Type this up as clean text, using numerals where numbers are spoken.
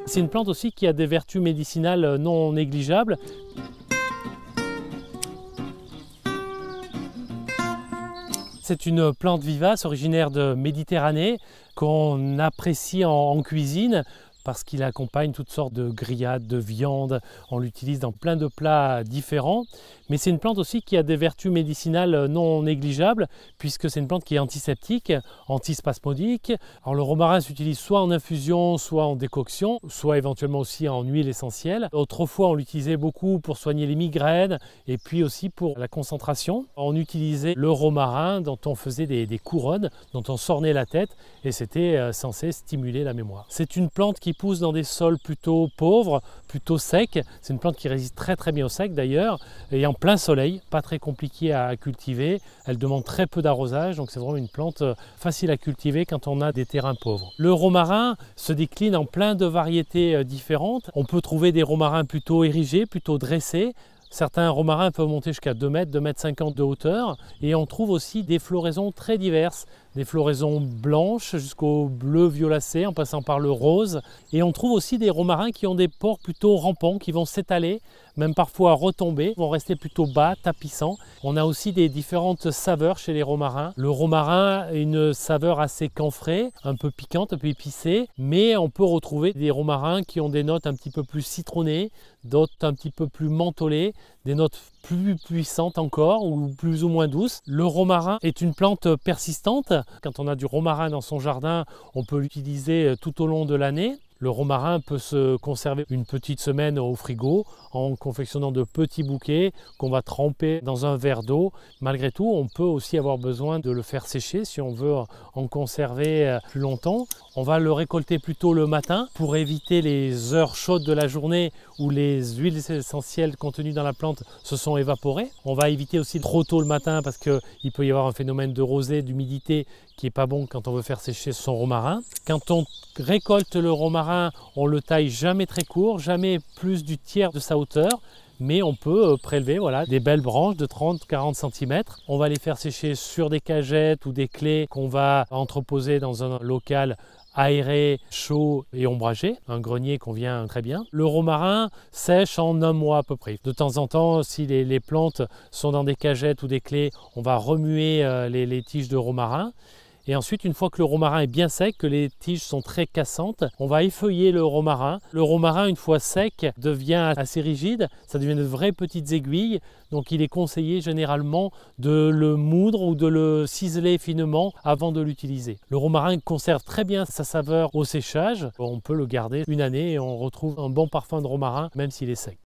C'est une plante aussi qui a des vertus médicinales non négligeables. C'est une plante vivace originaire de Méditerranée qu'on apprécie en cuisine parce qu'il accompagne toutes sortes de grillades, de viande. On l'utilise dans plein de plats différents. Mais c'est une plante aussi qui a des vertus médicinales non négligeables puisque c'est une plante qui est antiseptique, antispasmodique. Alors le romarin s'utilise soit en infusion, soit en décoction, soit éventuellement aussi en huile essentielle. Autrefois, on l'utilisait beaucoup pour soigner les migraines et puis aussi pour la concentration. On utilisait le romarin dont on faisait des couronnes, dont on sornait la tête et c'était censé stimuler la mémoire. C'est une plante qui pousse dans des sols plutôt pauvres, plutôt secs. C'est une plante qui résiste très bien au sec d'ailleurs et en plein soleil, pas très compliquée à cultiver. Elle demande très peu d'arrosage, donc c'est vraiment une plante facile à cultiver quand on a des terrains pauvres. Le romarin se décline en plein de variétés différentes. On peut trouver des romarins plutôt érigés, plutôt dressés. Certains romarins peuvent monter jusqu'à 2 mètres, 2,50 m de hauteur. Et on trouve aussi des floraisons très diverses. Des floraisons blanches jusqu'au bleu violacé en passant par le rose. Et on trouve aussi des romarins qui ont des pores plutôt rampants, qui vont s'étaler, même parfois retomber, vont rester plutôt bas, tapissants. On a aussi des différentes saveurs chez les romarins. Le romarin a une saveur assez camphrée, un peu piquante, un peu épicée. Mais on peut retrouver des romarins qui ont des notes un petit peu plus citronnées, d'autres un petit peu plus mentholées, des notes plus puissantes encore ou plus ou moins douces. Le romarin est une plante persistante. Quand on a du romarin dans son jardin, on peut l'utiliser tout au long de l'année. Le romarin peut se conserver une petite semaine au frigo en confectionnant de petits bouquets qu'on va tremper dans un verre d'eau. Malgré tout, on peut aussi avoir besoin de le faire sécher si on veut en conserver plus longtemps. On va le récolter plutôt le matin pour éviter les heures chaudes de la journée où les huiles essentielles contenues dans la plante se sont évaporées. On va éviter aussi trop tôt le matin parce qu'il peut y avoir un phénomène de rosée, d'humidité qui n'est pas bon quand on veut faire sécher son romarin. Quand on récolte le romarin, on le taille jamais très court, jamais plus du tiers de sa hauteur, mais on peut prélever des belles branches de 30-40 cm. On va les faire sécher sur des cagettes ou des clés qu'on va entreposer dans un local aéré, chaud et ombragé, un grenier convient très bien. Le romarin sèche en 1 mois à peu près. De temps en temps, si les plantes sont dans des cagettes ou des clés, on va remuer les tiges de romarin. Et ensuite, une fois que le romarin est bien sec, que les tiges sont très cassantes, on va effeuiller le romarin. Le romarin, une fois sec, devient assez rigide, ça devient de vraies petites aiguilles. Donc il est conseillé généralement de le moudre ou de le ciseler finement avant de l'utiliser. Le romarin conserve très bien sa saveur au séchage. On peut le garder 1 année et on retrouve un bon parfum de romarin même s'il est sec.